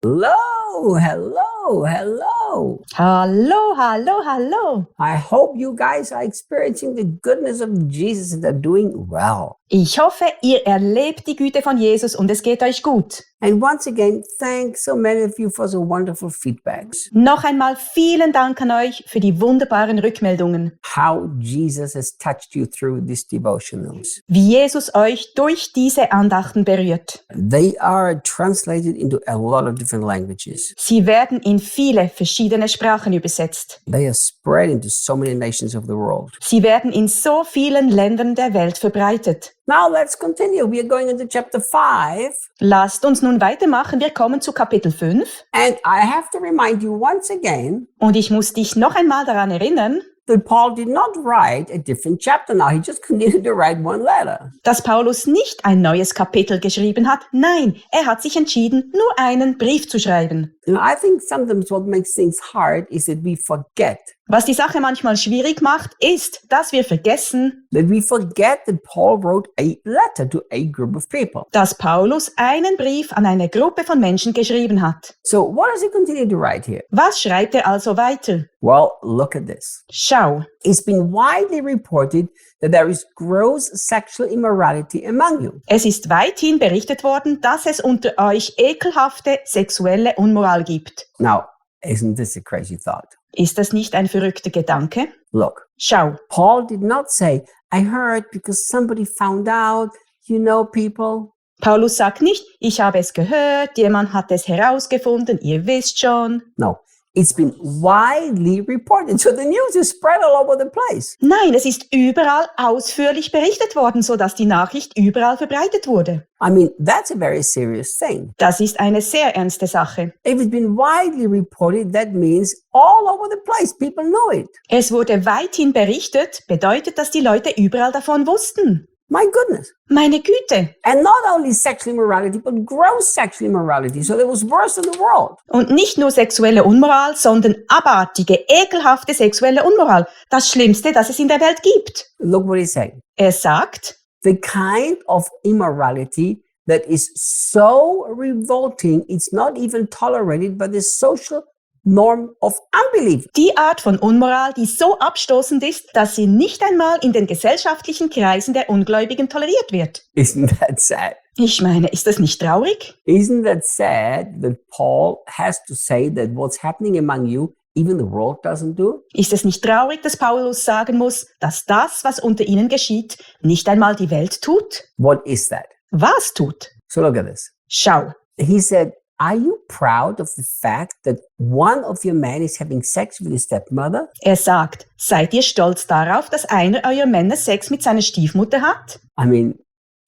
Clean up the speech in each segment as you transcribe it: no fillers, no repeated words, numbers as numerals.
Hello, hello, hello. Hallo, hallo, hallo. I hope you guys are experiencing the goodness of Jesus and are doing well. Ich hoffe, ihr erlebt die Güte von Jesus und es geht euch gut. And once again, thanks so many of you for so wonderful feedbacks. Noch einmal vielen Dank an euch für die wunderbaren Rückmeldungen. How Jesus has touched you through these devotionals. Wie Jesus euch durch diese Andachten berührt. They are translated into a lot of different languages. Sie werden in viele verschiedene Sprachen übersetzt. They are spread into so many nations of the world. Sie werden in so vielen Ländern der Welt verbreitet. Now let's continue. We are going into chapter 5. Lasst uns nun weitermachen. Wir kommen zu Kapitel 5. And I have to remind you once again Und ich muss dich noch einmal daran erinnern, that Paul did not write a different chapter now. He just continued to write one letter. dass Paulus nicht ein neues Kapitel geschrieben hat. Nein, er hat sich entschieden, nur einen Brief zu schreiben. And I think sometimes what makes things hard is that we forget. Was die Sache manchmal schwierig macht, ist, dass wir vergessen, That we forget that Paul wrote a letter to a group of people. dass Paulus einen Brief an eine Gruppe von Menschen geschrieben hat. So what does he continue to write here? Was schreibt er also weiter? Well, look at this. Schau, It's been widely reported that there is gross sexual immorality among you. es ist weithin berichtet worden, dass es unter euch ekelhafte sexuelle Unmoral gibt. Now, isn't this a crazy thought? Ist das nicht ein verrückter Gedanke? Look, Schau, Paul did not say, I heard because somebody found out, you know, people. Paulus sagt nicht, ich habe es gehört, jemand hat es herausgefunden, ihr wisst schon. No, it's been widely reported. So the news is spread all over the place. Nein, es ist überall ausführlich berichtet worden, sodass die Nachricht überall verbreitet wurde. I mean, that's a very serious thing. Das ist eine sehr ernste Sache. If it's been widely reported, that means all over the place, people know it. Es wurde weithin berichtet, bedeutet, dass die Leute überall davon wussten. My goodness. Meine Güte! And not only sexual immorality, but gross sexual immorality. So it was worse in the world. Und nicht nur sexuelle Unmoral, sondern abartige, ekelhafte sexuelle Unmoral. Das Schlimmste, das es in der Welt gibt. Look what he's saying. Er sagt, The kind of immorality that is so revolting, it's not even tolerated by the social norm of unbelief. die Art von Unmoral, die so abstoßend ist, dass sie nicht einmal in den gesellschaftlichen Kreisen der Ungläubigen toleriert wird. Isn't that sad? Ich meine, ist das nicht traurig? Isn't that sad that Paul has to say that what's happening among you, even the world doesn't do? Ist es nicht traurig, dass Paulus sagen muss, dass das, was unter ihnen geschieht, nicht einmal die Welt tut? What is that? Was tut? So look at this. Schau, He said, are you proud of the fact that one of your men is having sex with his stepmother? er sagt, seid ihr stolz darauf, dass einer eurer Männer Sex mit seiner Stiefmutter hat? I mean,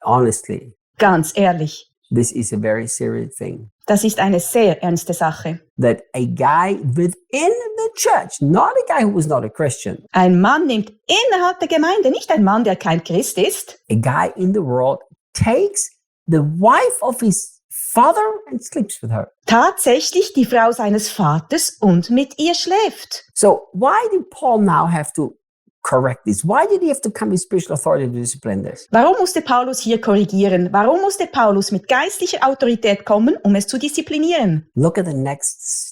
honestly, Ganz ehrlich, this is a very serious thing. das ist eine sehr ernste Sache. That a guy within the church, not a guy who was not a Christian, Ein Mann nimmt innerhalb der Gemeinde, nicht ein Mann, der kein Christ ist, a guy in the world takes the wife of his father and sleeps with her. tatsächlich die Frau seines Vaters und mit ihr schläft. So why did Paul now have to correct this? Why did he have to come with spiritual authority to discipline this? Warum musste Paulus hier korrigieren? Warum musste Paulus mit geistlicher Autorität kommen, um es zu disziplinieren? Look at the next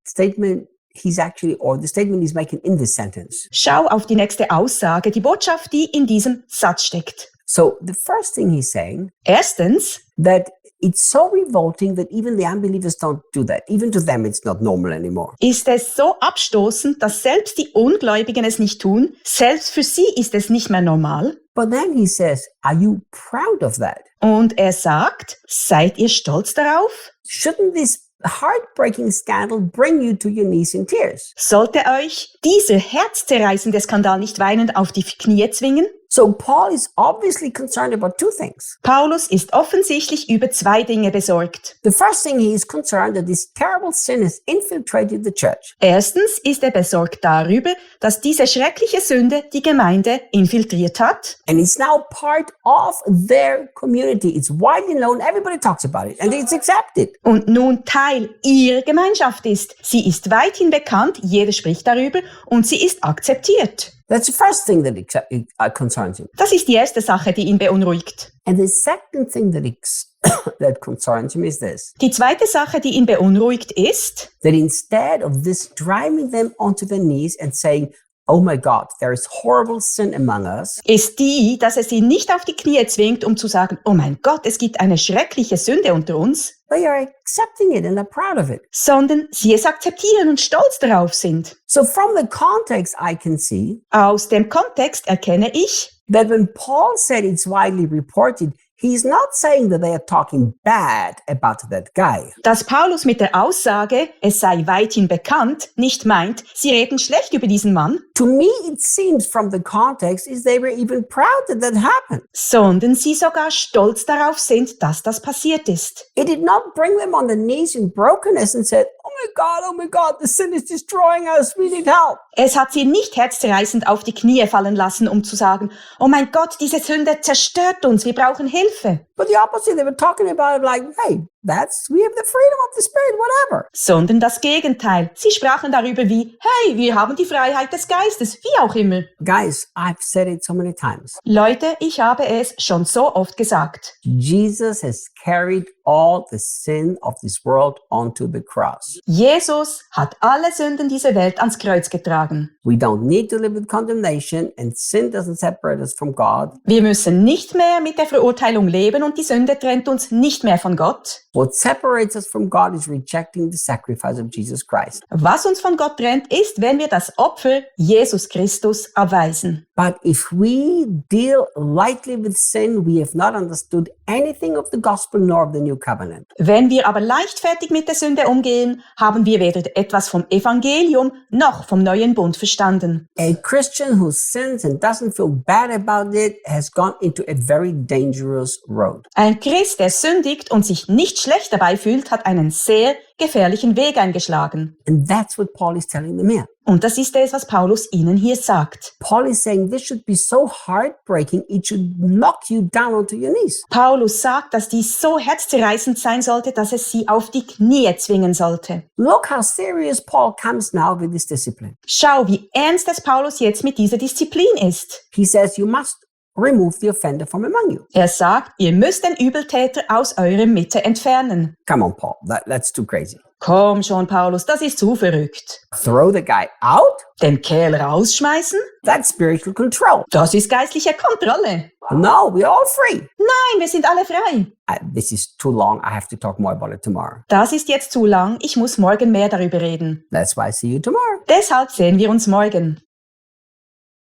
statement the statement he's making in this sentence. Schau auf die nächste Aussage, die Botschaft, die in diesem Satz steckt. So the first thing he's saying, Erstens, that it's so revolting that even the unbelievers don't do that. Even to them, it's not normal anymore. ist es so abstoßend, dass selbst die Ungläubigen es nicht tun. Selbst für sie ist es nicht mehr normal. But then he says, are you proud of that? Und er sagt, seid ihr stolz darauf? Shouldn't this heartbreaking scandal bring you to your knees in tears? Sollte euch dieser herzzerreißende Skandal nicht weinend auf die Knie zwingen? So Paul is obviously concerned about two things. Paulus ist offensichtlich über zwei Dinge besorgt. The first thing, he is concerned that this terrible sin has infiltrated the church. Erstens ist er besorgt darüber, dass diese schreckliche Sünde die Gemeinde infiltriert hat And it's now part of their community. It's widely known. Everybody talks about it. And it's accepted. und nun Teil ihrer Gemeinschaft ist. Sie ist weithin bekannt, jeder spricht darüber und sie ist akzeptiert. That's the first thing that concerns him. Das ist die erste Sache, die ihn beunruhigt. And the second thing that concerns him is this, Die zweite Sache, die ihn beunruhigt, ist, that instead of this driving them onto their knees and saying, oh my God, there is horrible sin among us, ist die, dass er sie nicht auf die Knie zwingt, um zu sagen, oh mein Gott, es gibt eine schreckliche Sünde unter uns, they are accepting it and are proud of it. sondern sie es akzeptieren und stolz darauf sind. So from the context, I can see Aus dem Kontext erkenne ich, that when Paul said it's widely reported, he's not saying that they are talking bad about that guy. dass Paulus mit der Aussage, es sei weithin bekannt, nicht meint, sie reden schlecht über diesen Mann, To me, it seems from the context is they were even proud that that happened. sondern sie sogar stolz darauf sind, dass das passiert ist. It did not bring them on the knees in brokenness and said, oh my God, the sin is destroying us, we need help. Es hat sie nicht herzzerreißend auf die Knie fallen lassen, um zu sagen, oh mein Gott, diese Sünde zerstört uns, wir brauchen Hilfe. But the opposite, they were talking about it like, hey, we have the freedom of the Spirit, whatever. Sondern das Gegenteil. Sie sprachen darüber wie, hey, wir haben die Freiheit des Geistes, wie auch immer. Guys, I've said it so many times. Leute, ich habe es schon so oft gesagt. Jesus has carried all the sin of this world onto the cross. Jesus hat alle Sünden dieser Welt ans Kreuz getragen. We don't need to live with condemnation, and sin doesn't separate us from God. Wir müssen nicht mehr mit der Verurteilung leben und die Sünde trennt uns nicht mehr von Gott. What separates us from God is rejecting the sacrifice of Jesus Christ. Was uns von Gott trennt, ist, wenn wir das Opfer Jesus Christus abweisen. But if we deal lightly with sin, we have not understood anything of the gospel nor of the new covenant. Wenn wir aber leichtfertig mit der Sünde umgehen, haben wir weder etwas vom Evangelium noch vom neuen Bund verstanden. A Christian who sins and doesn't feel bad about it has gone into a very dangerous road. Ein Christ, der sündigt und sich nicht schlecht dabei fühlt, hat einen sehr gefährlichen Weg eingeschlagen. And that's what Paul is telling them here. Und das ist es, was Paulus ihnen hier sagt. Paul is saying this should be so heartbreaking, it should knock you down onto your knees. Paulus sagt, dass dies so herzzerreißend sein sollte, dass es sie auf die Knie zwingen sollte. Look how serious Paul comes now with this discipline. Schau, wie ernst es Paulus jetzt mit dieser Disziplin ist. He says you must remove the offender from among you. Er sagt, ihr müsst den Übeltäter aus eurer Mitte entfernen. Come on, Paul, that's too crazy. Komm schon, Paulus, das ist zu verrückt. Throw the guy out? Den Kerl rausschmeißen? That's spiritual control. Das ist geistliche Kontrolle. No, we're all free. Nein, wir sind alle frei. This is too long. I have to talk more about it tomorrow. Das ist jetzt zu lang. Ich muss morgen mehr darüber reden. That's why I see you tomorrow. Deshalb sehen wir uns morgen.